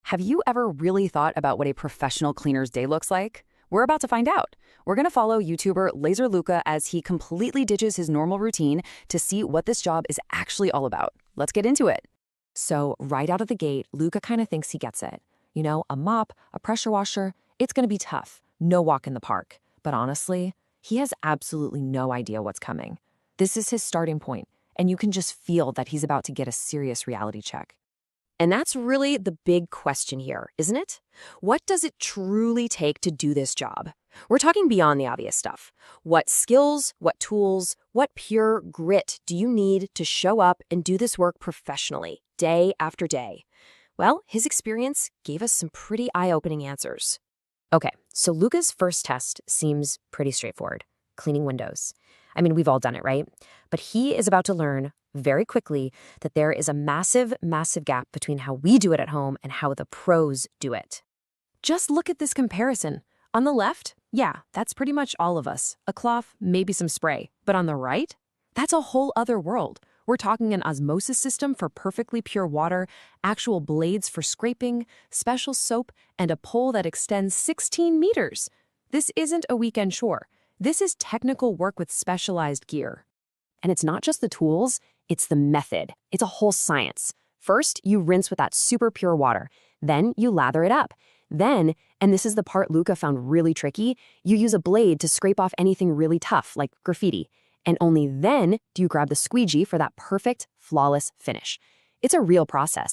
Have you ever really thought about what a professional cleaner's day looks like? We're about to find out. We're going to follow YouTuber Laserluca as he completely ditches his normal routine to see what this job is actually all about. Let's get into it. So right out of the gate, Luca kind of thinks he gets it. You know, a mop, a pressure washer, it's going to be tough. No walk in the park. But honestly, he has absolutely no idea what's coming. This is his starting point, and you can just feel that he's about to get a serious reality check. And that's really the big question here, isn't it? What does it truly take to do this job? We're talking beyond the obvious stuff. What skills, what tools, what pure grit do you need to show up and do this work professionally, day after day? Well, his experience gave us some pretty eye-opening answers. Okay, so Luca's first test seems pretty straightforward. Cleaning windows. I mean, we've all done it, right? But he is about to learn very quickly that there is a massive, massive gap between how we do it at home and how the pros do it. Just look at this comparison. On the left, yeah, that's pretty much all of us. A cloth, maybe some spray. But on the right, that's a whole other world. We're talking an osmosis system for perfectly pure water, actual blades for scraping, special soap, and a pole that extends 16 meters. This isn't a weekend chore. This is technical work with specialized gear. And it's not just the tools, it's the method. It's a whole science. First, you rinse with that super pure water. Then you lather it up. Then, and this is the part Luca found really tricky, you use a blade to scrape off anything really tough, like graffiti. And only then do you grab the squeegee for that perfect, flawless finish. It's a real process.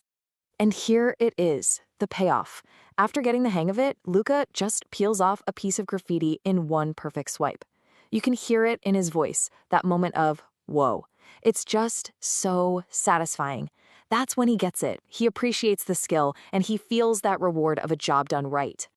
And here it is, the payoff. After getting the hang of it, Luca just peels off a piece of graffiti in one perfect swipe. You can hear it in his voice, that moment of, whoa. It's just so satisfying. That's when he gets it. He appreciates the skill, and he feels that reward of a job done right.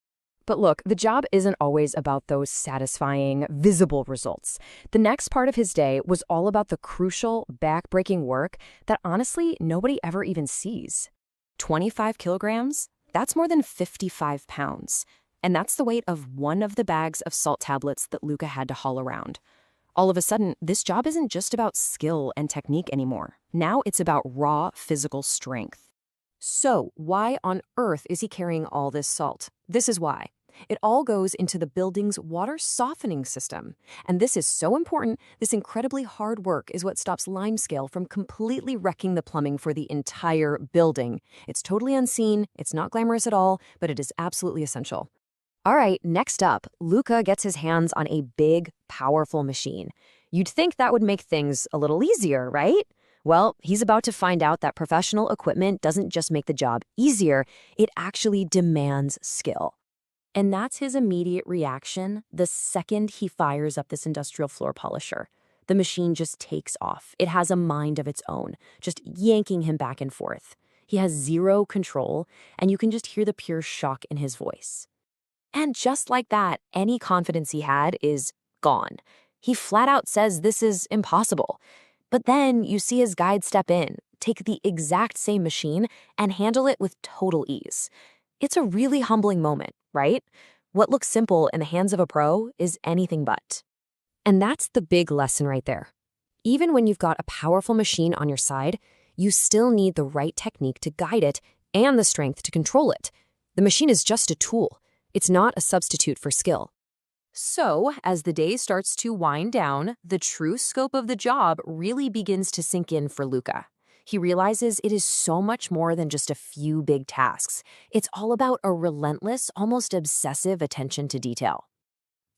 But look, the job isn't always about those satisfying, visible results. The next part of his day was all about the crucial, back-breaking work that honestly nobody ever even sees. 25 kilograms? That's more than 55 pounds. And that's the weight of one of the bags of salt tablets that Luca had to haul around. All of a sudden, this job isn't just about skill and technique anymore. Now it's about raw physical strength. So, why on earth is he carrying all this salt? This is why. It all goes into the building's water softening system. And this is so important, this incredibly hard work is what stops limescale from completely wrecking the plumbing for the entire building. It's totally unseen, it's not glamorous at all, but it is absolutely essential. All right, next up, Luca gets his hands on a big, powerful machine. You'd think that would make things a little easier, right? Well, he's about to find out that professional equipment doesn't just make the job easier, it actually demands skill. And that's his immediate reaction the second he fires up this industrial floor polisher. The machine just takes off. It has a mind of its own, just yanking him back and forth. He has zero control, and you can just hear the pure shock in his voice. And just like that, any confidence he had is gone. He flat out says this is impossible. But then you see his guide step in, take the exact same machine, and handle it with total ease. It's a really humbling moment, right? What looks simple in the hands of a pro is anything but. And that's the big lesson right there. Even when you've got a powerful machine on your side, you still need the right technique to guide it and the strength to control it. The machine is just a tool. It's not a substitute for skill. So, as the day starts to wind down, the true scope of the job really begins to sink in for Luca. He realizes it is so much more than just a few big tasks. It's all about a relentless, almost obsessive attention to detail.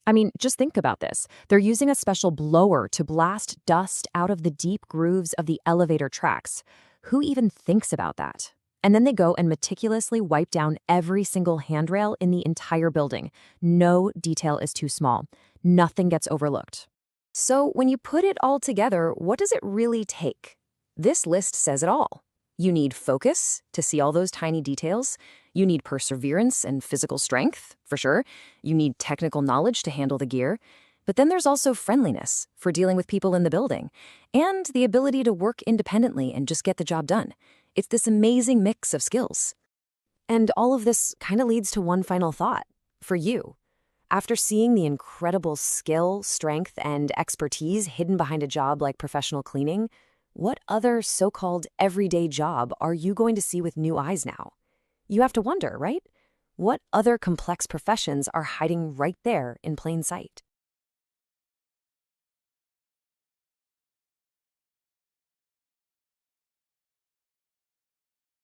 I mean, just think about this. They're using a special blower to blast dust out of the deep grooves of the elevator tracks. Who even thinks about that? And then they go and meticulously wipe down every single handrail in the entire building. No detail is too small. Nothing gets overlooked. So when you put it all together, what does it really take? This list says it all. You need focus to see all those tiny details. You need perseverance and physical strength, for sure. You need technical knowledge to handle the gear. But then there's also friendliness for dealing with people in the building, and the ability to work independently and just get the job done. It's this amazing mix of skills. And all of this kind of leads to one final thought for you. After seeing the incredible skill, strength, and expertise hidden behind a job like professional cleaning, what other so-called everyday job are you going to see with new eyes now? You have to wonder, right? What other complex professions are hiding right there in plain sight?